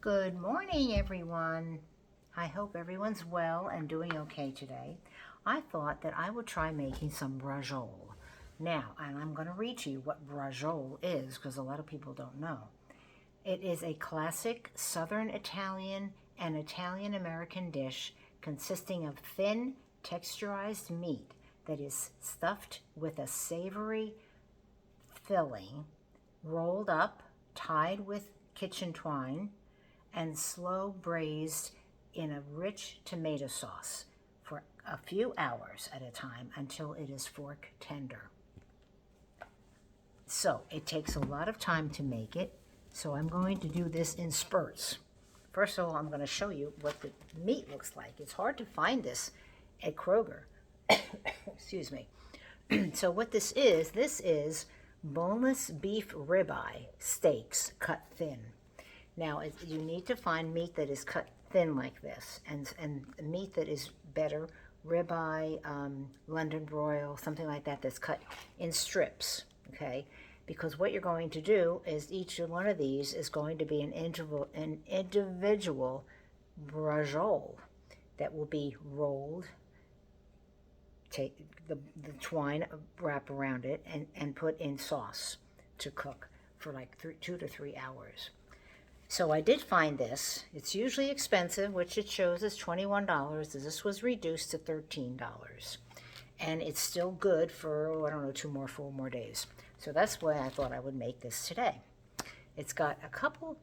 Good morning, everyone. I hope everyone's well and doing okay today. I thought that I would try making some braciole. Now, and I'm going to read to you what braciole is because a lot of people don't know. It is a classic Southern Italian and Italian-American dish consisting of thin, texturized meat that is stuffed with a savory filling, rolled up, tied with kitchen twine, and slow braised in a rich tomato sauce for a few hours at a time until it is fork tender. So it takes a lot of time to make it, so I'm going to do this in spurts. First of all, I'm going to show you what the meat looks like. It's hard to find this at Kroger. Excuse me. So what this is boneless beef ribeye steaks cut thin. Now, you need to find meat that is cut thin like this, and meat that is better, ribeye, London broil, something like that, that's cut in strips, okay? Because what you're going to do is each one of these is going to be an individual braciole that will be rolled, take the twine, wrap around it, and put in sauce to cook for like 2 to 3 hours. So I did find this. It's usually expensive, which it shows is $21. This was reduced to $13. And it's still good for, I don't know, 4 more days. So that's why I thought I would make this today. It's got a couple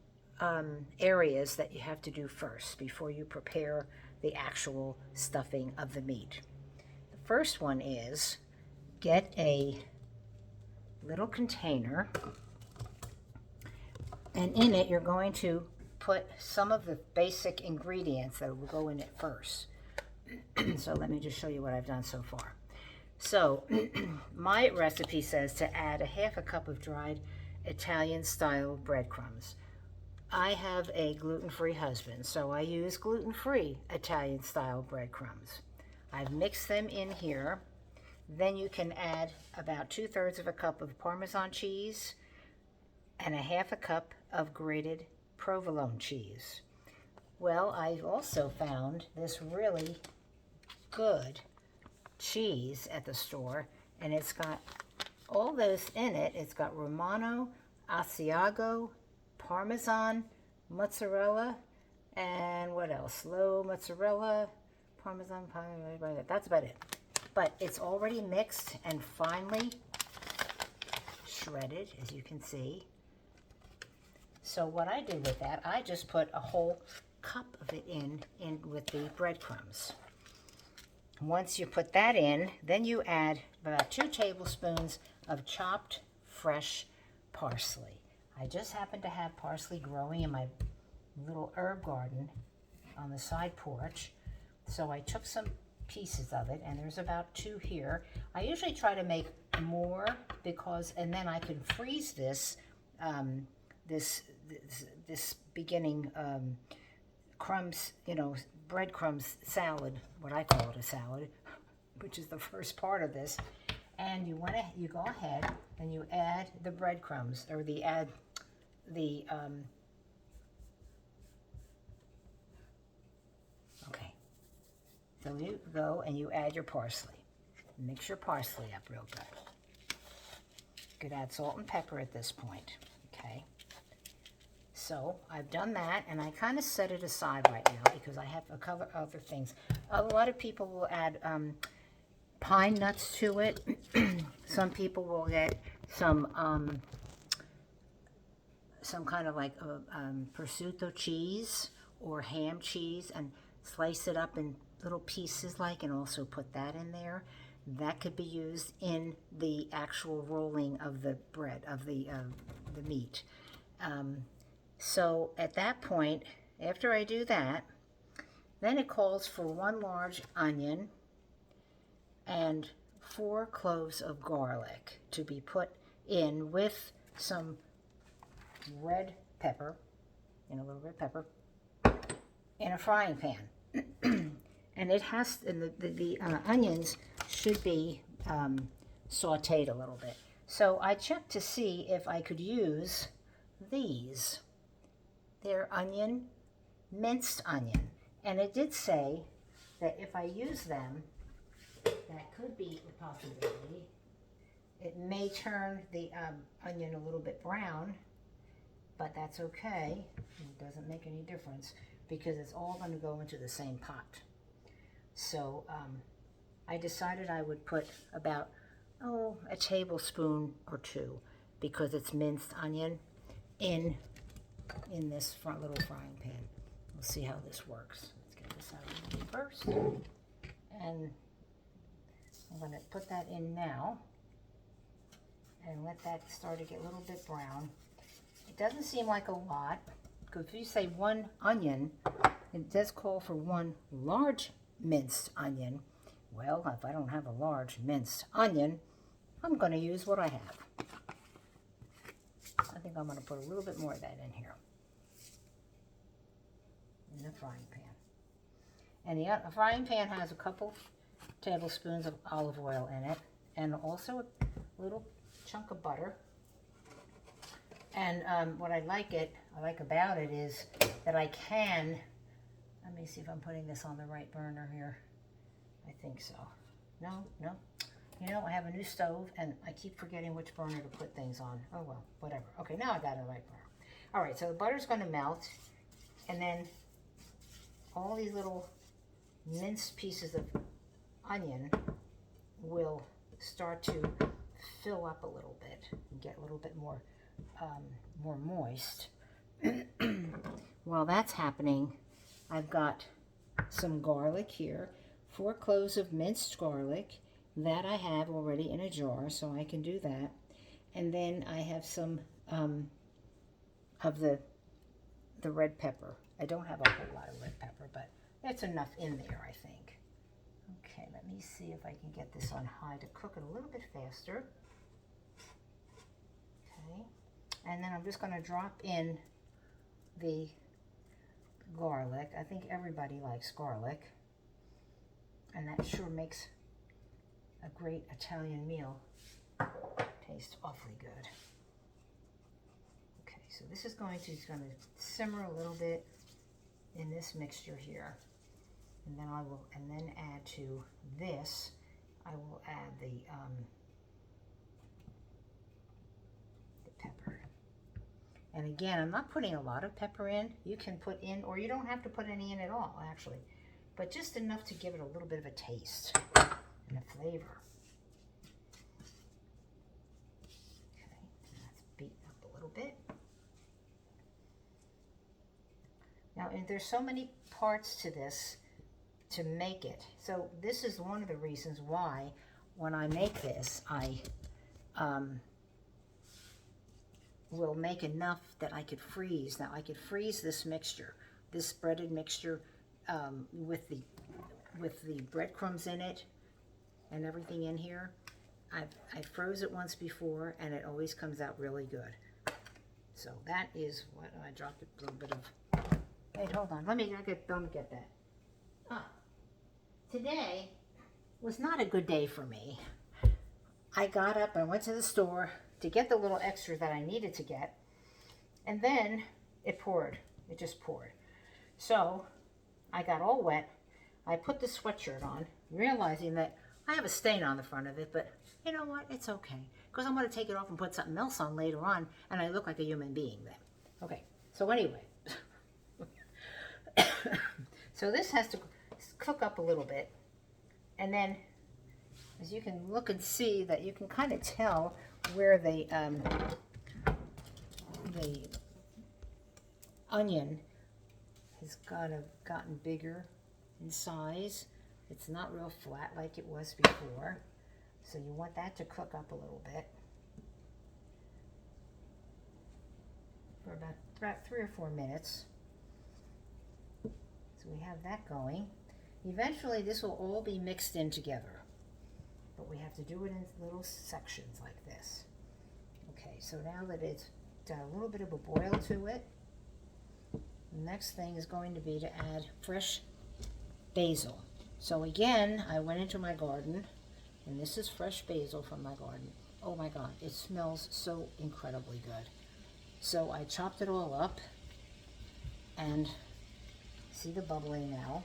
areas that you have to do first before you prepare the actual stuffing of the meat. The first one is get a little container, and in it you're going to put some of the basic ingredients that will go in it first. So let me just show you what I've done so far. So my recipe says to add a half a cup of dried Italian style breadcrumbs. I have a gluten-free husband, so I use gluten-free Italian style breadcrumbs. I've mixed them in here. Then you can add about 2/3 of a cup of Parmesan cheese and a half a cup of grated provolone cheese. Well, I've also found this really good cheese at the store, and it's got all those in it. It's got Romano, Asiago, Parmesan, mozzarella, and what else? Slow mozzarella, Parmesan, that's about it. But it's already mixed and finely shredded, as you can see. So what I do with that, I just put a whole cup of it in with the breadcrumbs. Once you put that in, then you add about 2 tablespoons of chopped fresh parsley. I just happen to have parsley growing in my little herb garden on the side porch. So I took some pieces of it, and there's about 2 here. I usually try to make more and then I can freeze this this beginning crumbs, breadcrumbs salad, what I call it a salad, which is the first part of this. And you go ahead and you add the breadcrumbs, or okay. So you go and you add your parsley. Mix your parsley up real good. You could add salt and pepper at this point, okay? So I've done that, and I kind of set it aside right now because I have a couple other things. A lot of people will add pine nuts to it. Some people will get some kind of like prosciutto cheese or ham cheese and slice it up in little pieces and also put that in there. That could be used in the actual rolling of the bread, of the meat. So at that point, after I do that, then it calls for 1 large onion and 4 cloves of garlic to be put in with some red pepper, a little red pepper, in a frying pan. And it has, and the onions should be sauteed a little bit. So I checked to see if I could use these They're onion, minced onion. And it did say that if I use them, that could be a possibility. It may turn the onion a little bit brown, but that's okay. It doesn't make any difference because it's all going to go into the same pot. So I decided I would put about, a tablespoon or two, because it's minced onion, in this little frying pan. We'll see how this works. Let's get this out of the way first. And I'm going to put that in now and let that start to get a little bit brown. It doesn't seem like a lot, because if you say one onion, it does call for one large minced onion. Well, if I don't have a large minced onion, I'm going to use what I have. I think I'm going to put a little bit more of that in here, in the frying pan. And the frying pan has a couple tablespoons of olive oil in it, and also a little chunk of butter. And what I like about it is that I can, let me see if I'm putting this on the right burner here. I think so. No. You know, I have a new stove, and I keep forgetting which burner to put things on. Oh, well, whatever. Okay, now I got it right burner. All right, so the butter's going to melt, and then all these little minced pieces of onion will start to fill up a little bit and get a little bit more moist. While that's happening, I've got some garlic here, 4 cloves of minced garlic that I have already in a jar, so I can do that. And then I have some of the red pepper. I don't have a whole lot of red pepper, but that's enough in there, I think. Okay, let me see if I can get this on high to cook it a little bit faster. Okay, and then I'm just going to drop in the garlic. I think everybody likes garlic, and that sure makes a great Italian meal taste awfully good. Okay, so this is going to simmer a little bit in this mixture here, and then add to this. I will add the pepper. And again, I'm not putting a lot of pepper in. You can put in, or you don't have to put any in at all, actually, but just enough to give it a little bit of a taste and a flavor. Okay, let's beat up a little bit. Now, and there's so many parts to this to make it. So this is one of the reasons why when I make this, I will make enough that I could freeze. Now, I could freeze this mixture, this breaded mixture, with the breadcrumbs in it and everything in here. I froze it once before, and it always comes out really good. So that is what I dropped a little bit of. Wait, hold on. Let me get that. Today was not a good day for me. I got up and went to the store to get the little extra that I needed to get, and then it poured. It just poured. So I got all wet. I put the sweatshirt on, realizing that I have a stain on the front of it, but you know what? It's okay, because I'm going to take it off and put something else on later on, and I look like a human being then. Okay, so anyway. So this has to cook up a little bit, and then as you can look and see that you can kind of tell where the onion has gotten bigger in size. It's not real flat like it was before, so you want that to cook up a little bit for about 3 or 4 minutes. So we have that going. Eventually this will all be mixed in together, but we have to do it in little sections like this. Okay, so now that it's got a little bit of a boil to it, the next thing is going to be to add fresh basil. So again, I went into my garden, and this is fresh basil from my garden. Oh my God, it smells so incredibly good. So I chopped it all up, And see the bubbling now.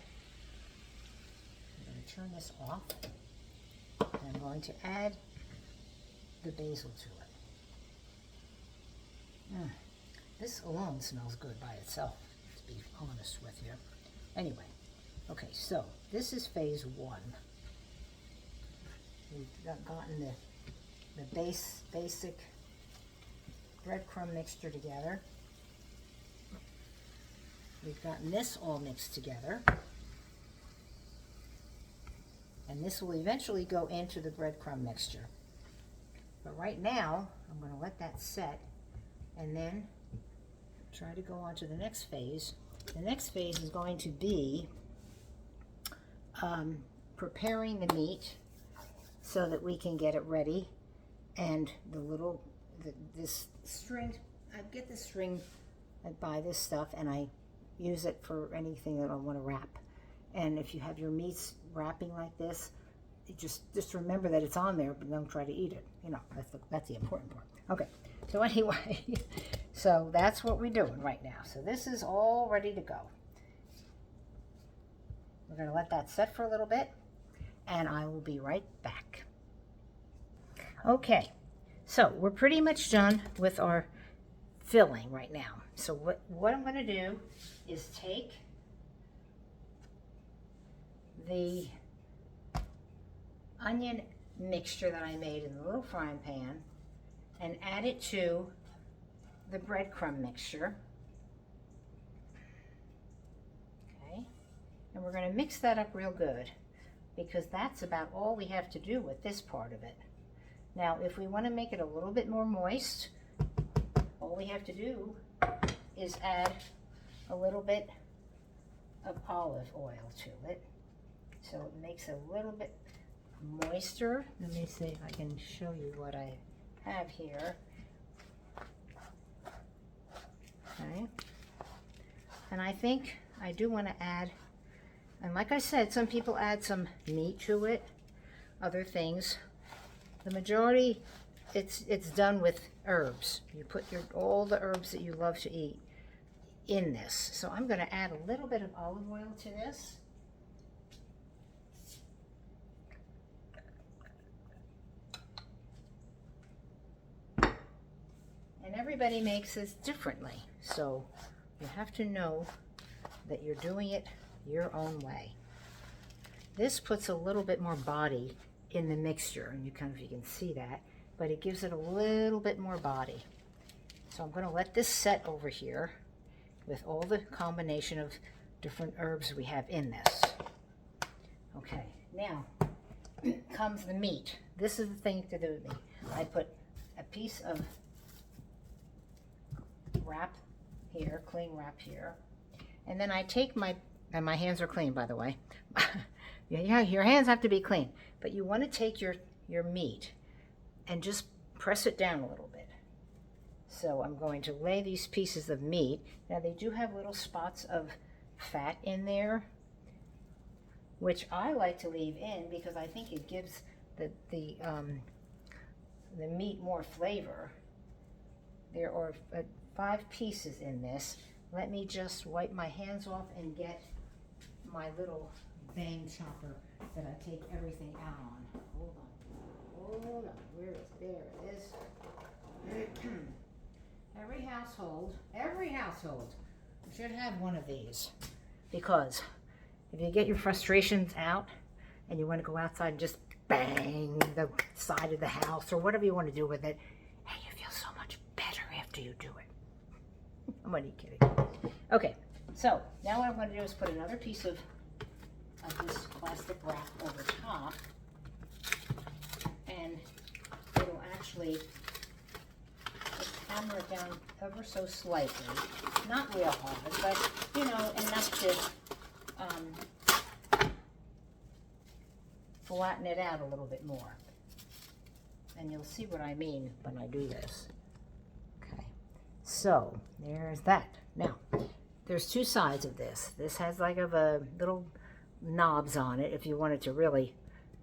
I'm going to turn this off. And I'm going to add the basil to it. This alone smells good by itself, to be honest with you. Anyway, okay, so this is phase one. We've gotten the basic breadcrumb mixture together. We've gotten this all mixed together. And this will eventually go into the breadcrumb mixture. But right now, I'm going to let that set and then try to go on to the next phase. The next phase is going to be preparing the meat so that we can get it ready. And this string, I get this string, I buy this stuff and I use it for anything that I want to wrap. And if you have your meats wrapping like this, just remember that it's on there, but don't try to eat it. You know, that's the important part. Okay, so anyway, so that's what we're doing right now. So this is all ready to go. We're going to let that set for a little bit, and I will be right back. Okay, so we're pretty much done with our filling right now. So what I'm going to do is take the onion mixture that I made in the little frying pan and add it to the breadcrumb mixture. Okay, and we're going to mix that up real good because that's about all we have to do with this part of it. Now, if we want to make it a little bit more moist, all we have to do is add a little bit of olive oil to it. So it makes it a little bit moister. Let me see if I can show you what I have here. Okay. And I think I do want to add, and like I said, some people add some meat to it, other things. The majority, it's done with herbs. You put all the herbs that you love to eat in this. So I'm going to add a little bit of olive oil to this. And everybody makes this differently. So you have to know that you're doing it your own way. This puts a little bit more body in the mixture, and you can see that, but it gives it a little bit more body. So I'm going to let this set over here with all the combination of different herbs we have in this. Okay, now comes the meat. This is the thing to do with me. I put a piece of wrap here, cling wrap here, and then I take and my hands are clean, by the way. Yeah, your hands have to be clean, but you want to take your meat and just press it down a little bit. So I'm going to lay these pieces of meat. Now they do have little spots of fat in there, which I like to leave in because I think it gives the meat more flavor. There are 5 pieces in this. Let me just wipe my hands off and get my little bang chopper that I take everything out on. Hold on, where is it? There it is. Every household should have one of these, because if you get your frustrations out and you want to go outside and just bang the side of the house or whatever you want to do with it, hey, you feel so much better after you do it. I'm only kidding. Okay, so now what I'm going to do is put another piece of this plastic wrap over top, and it'll actually just hammer it down ever so slightly, not real hard, but you know, enough to flatten it out a little bit more. And you'll see what I mean when I do this. Okay, so there's that. Now, there's 2 sides of this. This has like a little knobs on it if you wanted to really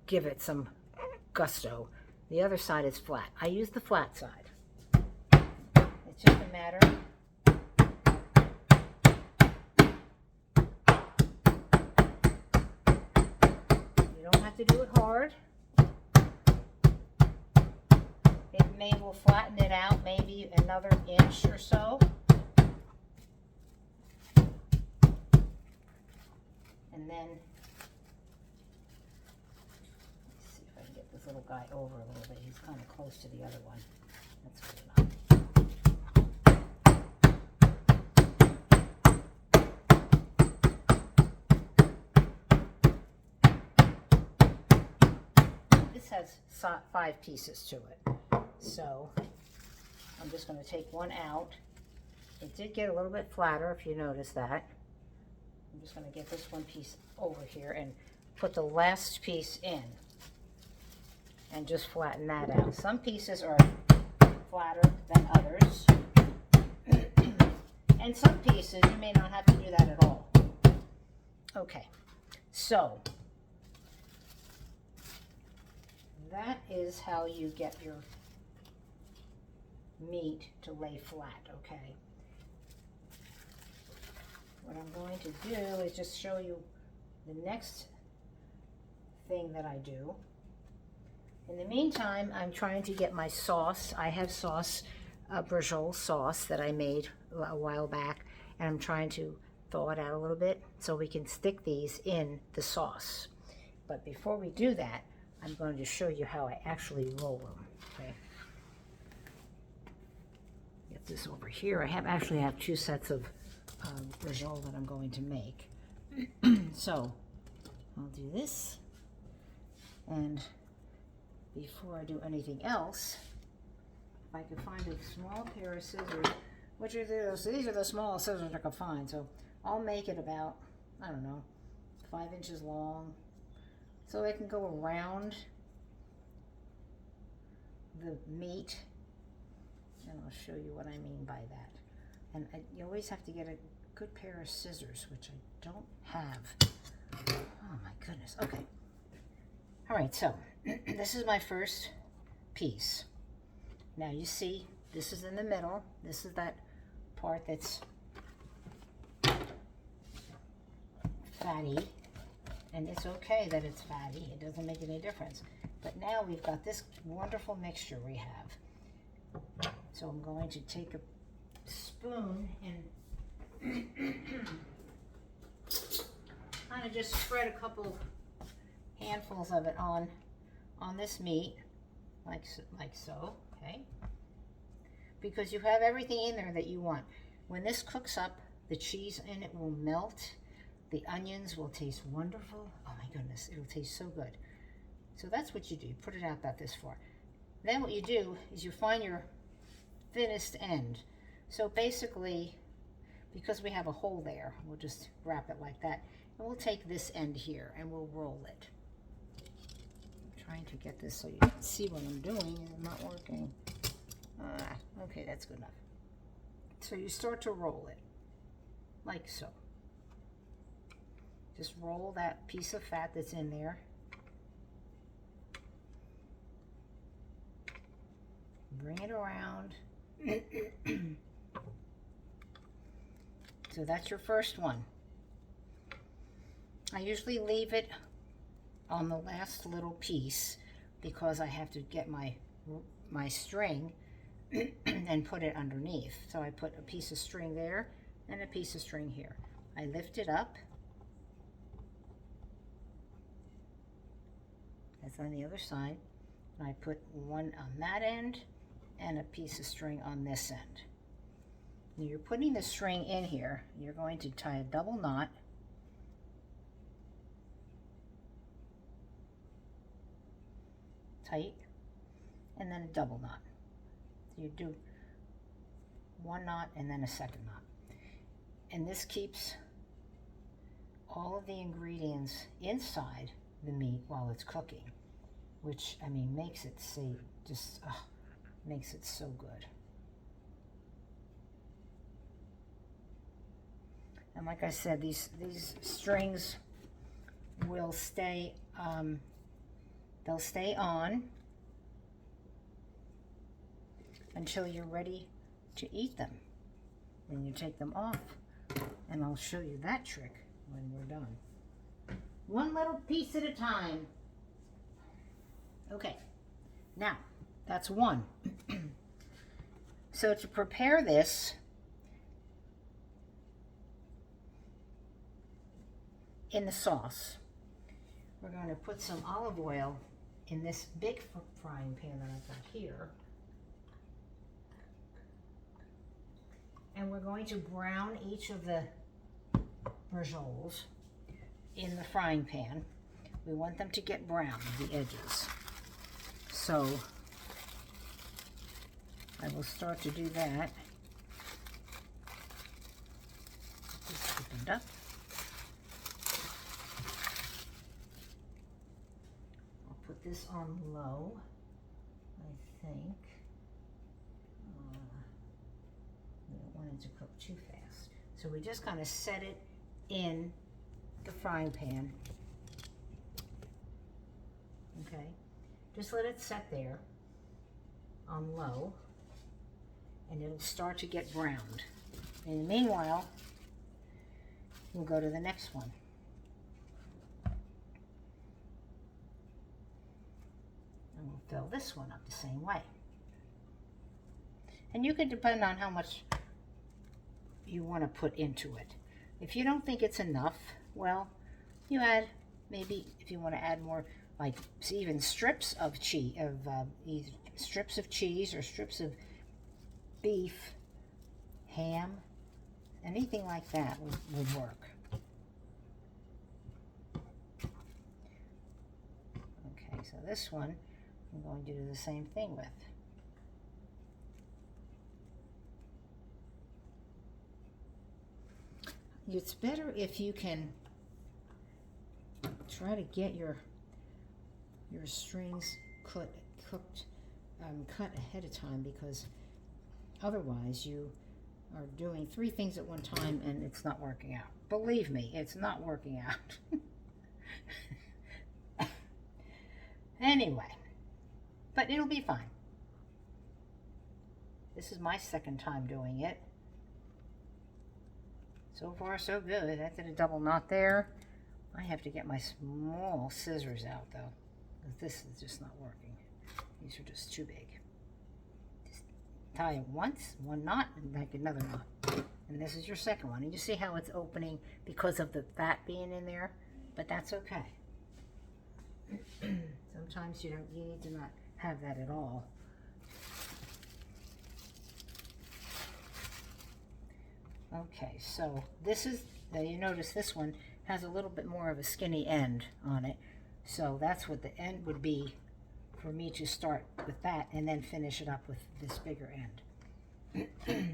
give it some gusto. The other side is flat. I use the flat side. It's just a matter have to do it hard. We'll flatten it out maybe another inch or so. And then, let's see if I can get this little guy over a little bit. He's kind of close to the other one. That's good enough. This has 5 pieces to it. So I'm just going to take one out. It did get a little bit flatter, if you notice that. I'm just going to get this one piece over here and put the last piece in and just flatten that out. Some pieces are flatter than others. And some pieces you may not have to do that at all. Okay, so that is how you get your meat to lay flat, okay? What I'm going to do is just show you the next thing that I do. In the meantime, I'm trying to get my sauce. I have braciole sauce that I made a while back, and I'm trying to thaw it out a little bit so we can stick these in the sauce. But before we do that, I'm going to show you how I actually roll them, okay? Get this over here. I actually have 2 sets of braciole that I'm going to make. So I'll do this, and before I do anything else, if I can find a small pair of scissors, which are those, these are the smallest scissors I can find, so I'll make it about, I don't know, 5 inches long, so it can go around the meat, and I'll show you what I mean by that. And you always have to get a good pair of scissors, which I don't have. Oh my goodness. Okay. All right, so this is my first piece. Now you see, this is in the middle. This is that part that's fatty. And it's okay that it's fatty. It doesn't make any difference. But now we've got this wonderful mixture we have. So I'm going to take a spoon and kind of just spread a couple handfuls of it on this meat, like so, okay? Because you have everything in there that you want. When this cooks up, the cheese in it will melt. The onions will taste wonderful. Oh my goodness, it'll taste so good. So that's what you do. You put it out about this far. Then what you do is you find your thinnest end. So basically, because we have a hole there, we'll just wrap it like that. And we'll take this end here and we'll roll it. I'm trying to get this so you can see what I'm doing, and it's not working. Okay, that's good enough. So you start to roll it, like so. Just roll that piece of fat that's in there. Bring it around. So that's your first one. I usually leave it on the last little piece because I have to get my string and put it underneath. So I put a piece of string there and a piece of string here. I lift it up. That's on the other side. And I put one on that end and a piece of string on this end. Now you're putting the string in here. You're going to tie a double knot. Tight. And then a double knot. So you do one knot and then a second knot. And this keeps all of the ingredients inside the meat while it's cooking, which, I mean, makes it makes it so good. And like I said, these strings will stay, they'll stay on until you're ready to eat them. Then you take them off, and I'll show you that trick when we're done. One little piece at a time. Okay, now that's one. So to prepare this, in the sauce, we're going to put some olive oil in this big frying pan that I've got here. And we're going to brown each of the bracioles in the frying pan. We want them to get brown, the edges. So I will start to do that. Just opened up. I'll put this on low, I think. We don't want it to cook too fast. So we just kind of set it in the frying pan. Okay, just let it set there on low, and it'll start to get browned. In the meanwhile, we'll go to the next one. And we'll fill this one up the same way. And you can depend on how much you want to put into it. If you don't think it's enough, well, you add, maybe if you want to add more, like even strips of cheese, either strips of cheese or strips of beef, ham, anything like that would work. Okay, so this one I'm going to do the same thing with. It's better if you can try to get your strings cut ahead of time, because otherwise you are doing 3 things at one time and it's not working out. Believe me, it's not working out. Anyway, but it'll be fine. This is my second time doing it. So far, so good. I did a double knot there. I have to get my small scissors out, though, because this is just not working. These are just too big. Just tie it once, one knot, and make another knot. And this is your second one. And you see how it's opening because of the fat being in there? But that's okay. Sometimes you need to not have that at all. Okay, so this is, you notice this one has a little bit more of a skinny end on it. So that's what the end would be for me to start with that and then finish it up with this bigger end.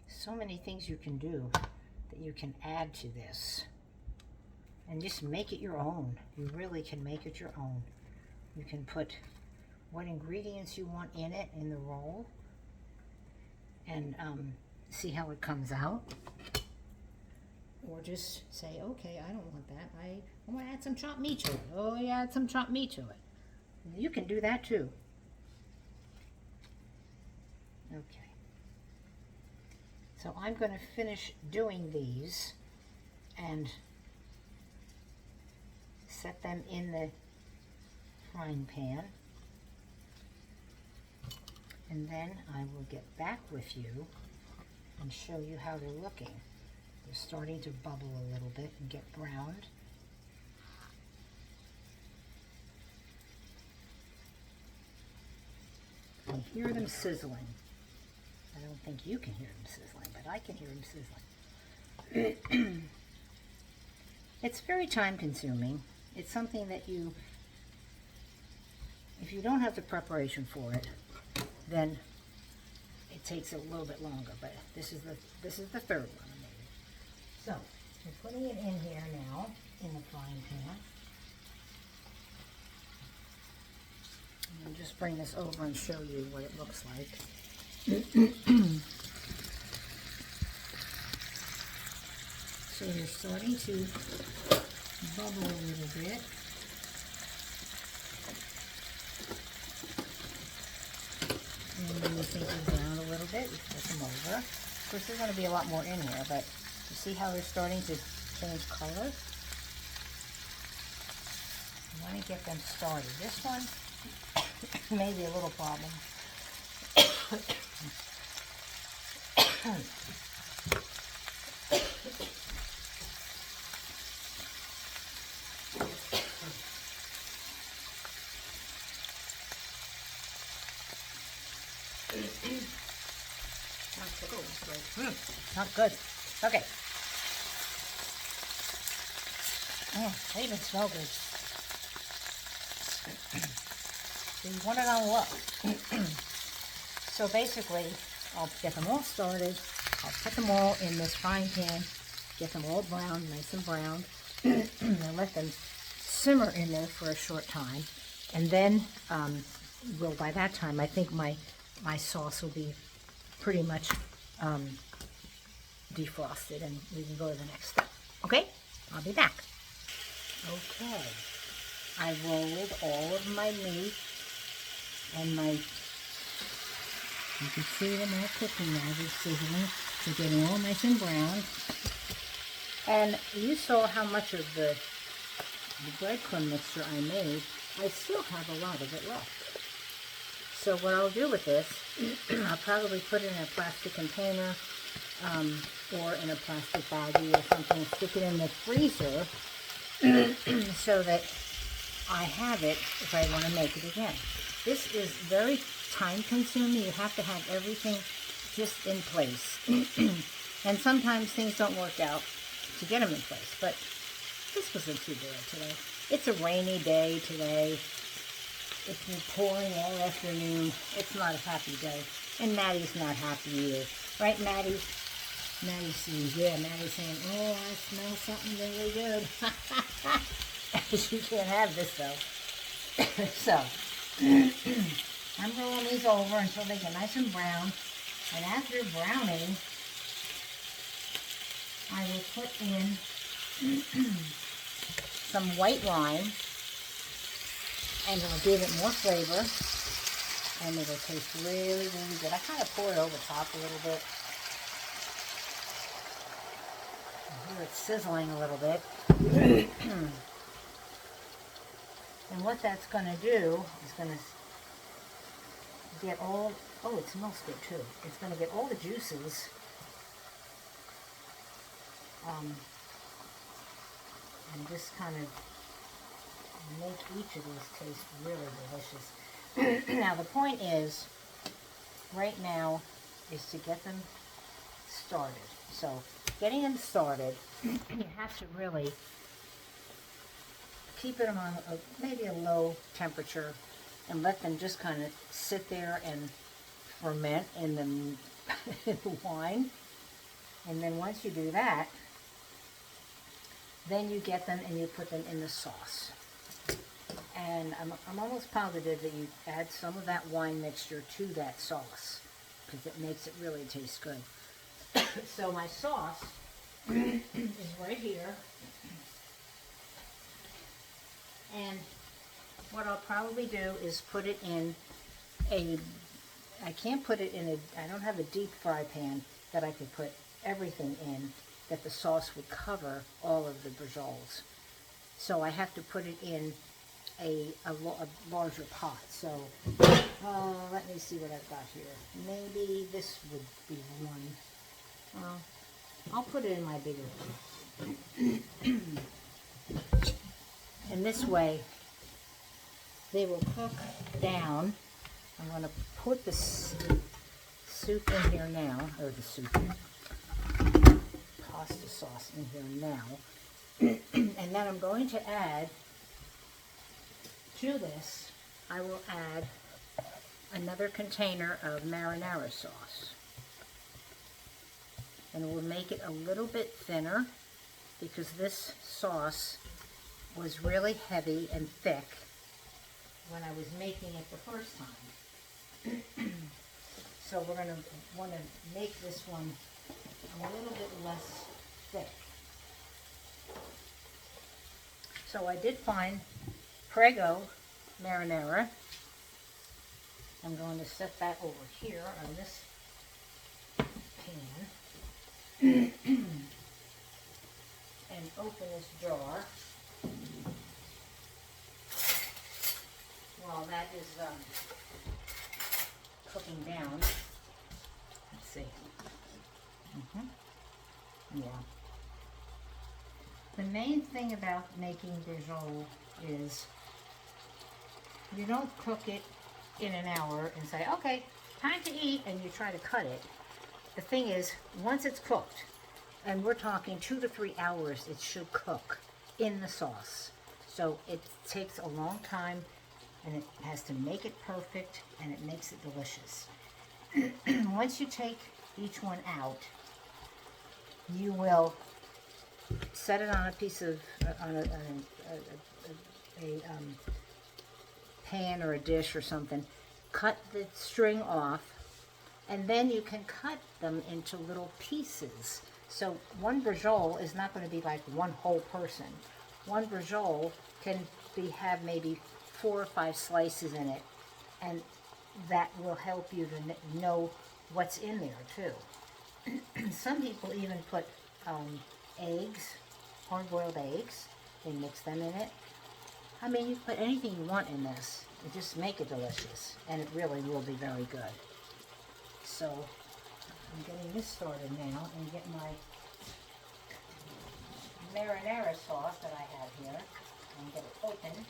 So many things you can do that you can add to this. And just make it your own. You really can make it your own. You can put what ingredients you want in it, in the roll, and see how it comes out. Or just say, okay, I don't want that. I want to add some chopped meat to it. Oh, yeah, add some chopped meat to it. You can do that too. Okay. So I'm going to finish doing these and set them in the frying pan, and then I will get back with you and show you how they're looking. They're starting to bubble a little bit and get browned. I hear them sizzling. I don't think you can hear them sizzling, but I can hear them sizzling. It's very time consuming. It's something that if you don't have the preparation for it, then it takes a little bit longer. But this is the third one I made. So we're putting it in here now in the frying pan. And I'll just bring this over and show you what it looks like. So you're starting to bubble a little bit. And when you think they're brown a little bit, you flip them over. Of course, there's going to be a lot more in here, but you see how they're starting to change color? I want to get them started. This one may be a little problem. Not good. Okay. Oh, they even smell good. So you want it on low. So basically, I'll get them all started. I'll put them all in this frying pan, get them all browned, nice and browned, and let them simmer in there for a short time. And then, well, by that time, I think my sauce will be pretty much defrosted, and we can go to the next step. Okay? I'll be back. Okay. I rolled all of my meat and you can see them all cooking now. They're sizzling. They're getting all nice and brown. And you saw how much of the breadcrumb mixture I made. I still have a lot of it left. So what I'll do with this, I'll probably put it in a plastic container or in a plastic baggie or something, stick it in the freezer so that I have it if I want to make it again. This is very time consuming. You have to have everything just in place. And sometimes things don't work out to get them in place, but this wasn't too bad today. It's a rainy day today. It's been pouring all afternoon. It's not a happy day. And Maddie's not happy either. Right, Maddie? Maddie sees, yeah, Maddie's saying, oh, I smell something really good. She can't have this, though. So, I'm rolling these over until they get nice and brown. And after browning, I will put in some white wine. And it'll give it more flavor, and it'll taste really, really good. I kind of pour it over top a little bit. I hear it sizzling a little bit. And what that's going to do is going to get all, oh, it smells good too. It's going to get all the juices and just kind of make each of these taste really delicious. Now the point is, right now, is to get them started. So getting them started, you have to really keep them on maybe a low temperature and let them just kind of sit there and ferment in the wine. And then once you do that, then you get them and you put them in the sauce. And I'm almost positive that you add some of that wine mixture to that sauce because it makes it really taste good. So my sauce is right here. And what I'll probably do is put it in I can't put it in I don't have a deep fry pan that I could put everything in that the sauce would cover all of the bracioles. So I have to put it in a larger pot. So let me see what I've got here. Maybe this would be one. Well, I'll put it in my bigger pot. And this way they will cook down. I'm going to put the soup in here now, or the pasta sauce in here now. And then I'm going to add to this, I will add another container of marinara sauce. And it will make it a little bit thinner because this sauce was really heavy and thick when I was making it the first time. So we're going to want to make this one a little bit less thick. So I did find Prego marinara. I'm going to set that over here on this pan and open this jar while that is cooking down. Let's see. Yeah. The main thing about making braciole is you don't cook it in an hour and say, okay, time to eat, and you try to cut it. The thing is, once it's cooked, and we're talking 2 to 3 hours, it should cook in the sauce. So it takes a long time, and it has to make it perfect, and it makes it delicious. Once you take each one out, you will set it on a piece of, on a pan or a dish or something, cut the string off, and then you can cut them into little pieces. So one braciole is not going to be like one whole person. One braciole can have maybe 4 or 5 slices in it, and that will help you to know what's in there too. Some people even put eggs, hard-boiled eggs. They mix them in it. I mean, you can put anything you want in this and just make it delicious, and it really will be very good. So I'm getting this started now and get my marinara sauce that I have here and get it open.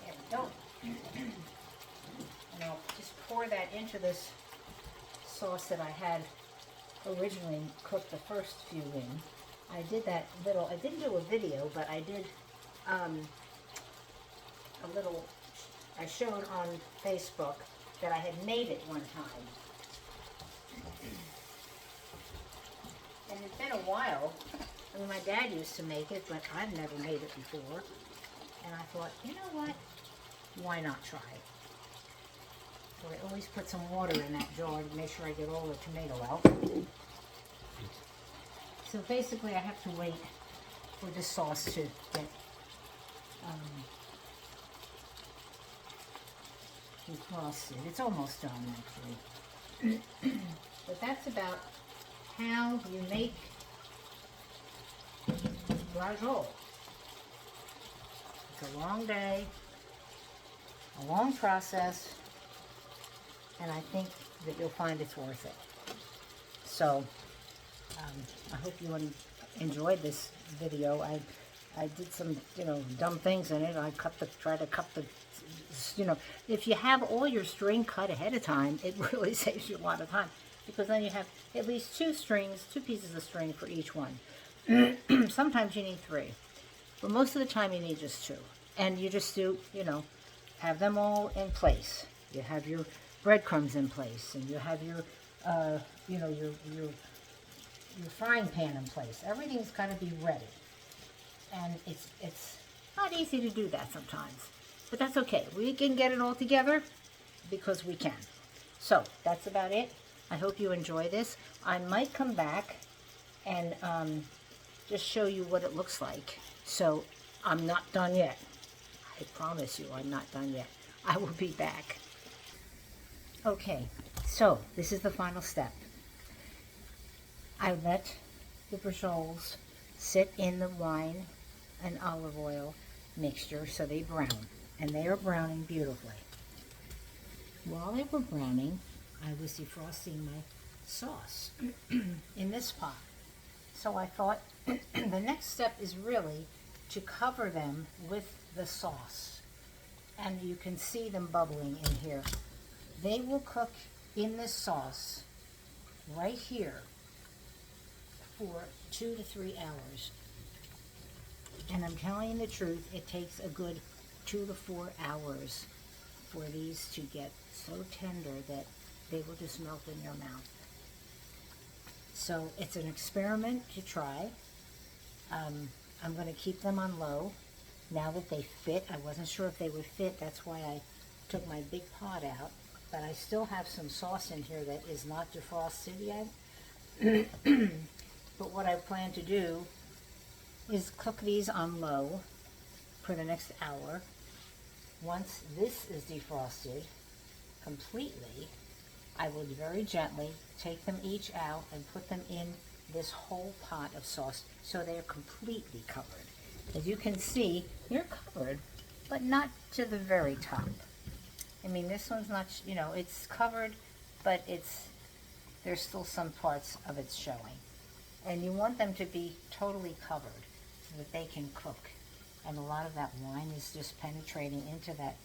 There we go. And I'll just pour that into this sauce that I had originally cooked the first few in. I did that little, I didn't do a video, but I did a little, I showed on Facebook that I had made it one time. And it's been a while. I mean, my dad used to make it, but I've never made it before. And I thought, you know what? Why not try it? So I always put some water in that jar to make sure I get all the tomato out. So basically I have to wait for this sauce to get defrosted. It's almost done actually. But that's about how you make braciole. It's a long day, a long process, and I think that you'll find it's worth it. So I hope you enjoyed this video. I did some, dumb things in it. I tried to cut the, if you have all your string cut ahead of time, it really saves you a lot of time, because then you have at least 2 pieces of string for each one. Sometimes you need 3, but most of the time you need just 2. And you just do, have them all in place. You have your breadcrumbs in place, and you have your, your frying pan in place. Everything's got to be ready. And it's not easy to do that sometimes. But that's okay. We can get it all together because we can. So that's about it. I hope you enjoy this. I might come back and just show you what it looks like. So I'm not done yet. I promise you I'm not done yet. I will be back. Okay, so this is the final step. I let the bracioles sit in the wine and olive oil mixture so they brown, and they are browning beautifully. While they were browning, I was defrosting my sauce in this pot. So I thought the next step is really to cover them with the sauce, and you can see them bubbling in here. They will cook in this sauce right here for 2 to 3 hours. And I'm telling you the truth, it takes a good 2 to 4 hours for these to get so tender that they will just melt in your mouth. So it's an experiment to try. I'm going to keep them on low now that they fit. I wasn't sure if they would fit, that's why I took my big pot out. But I still have some sauce in here that is not defrosted yet. But what I plan to do is cook these on low for the next hour. Once this is defrosted completely, I would very gently take them each out and put them in this whole pot of sauce so they're completely covered. As you can see, they're covered, but not to the very top. I mean, this one's not, you know, it's covered, but there's still some parts of it showing. And you want them to be totally covered so that they can cook. And a lot of that wine is just penetrating into that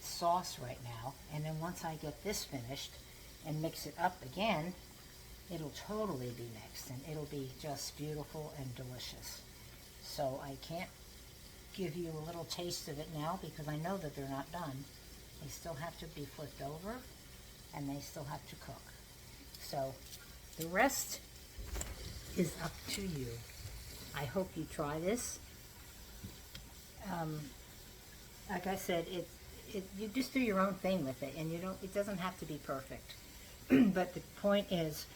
sauce right now. And then once I get this finished and mix it up again, it'll totally be mixed and it'll be just beautiful and delicious. So I can't give you a little taste of it now because I know that they're not done. They still have to be flipped over and they still have to cook. So the rest is up to you. I hope you try this. Like I said, you just do your own thing with it, and it doesn't have to be perfect. But the point is,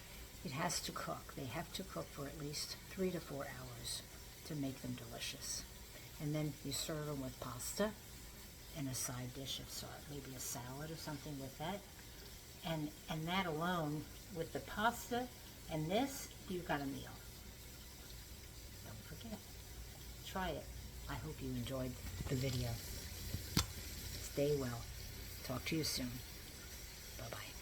it has to cook. They have to cook for at least 3 to 4 hours to make them delicious. And then you serve them with pasta and a side dish of maybe a salad or something with that. And that alone, with the pasta and this, you've got a meal. Don't forget. Try it. I hope you enjoyed the video. Stay well. Talk to you soon. Bye-bye.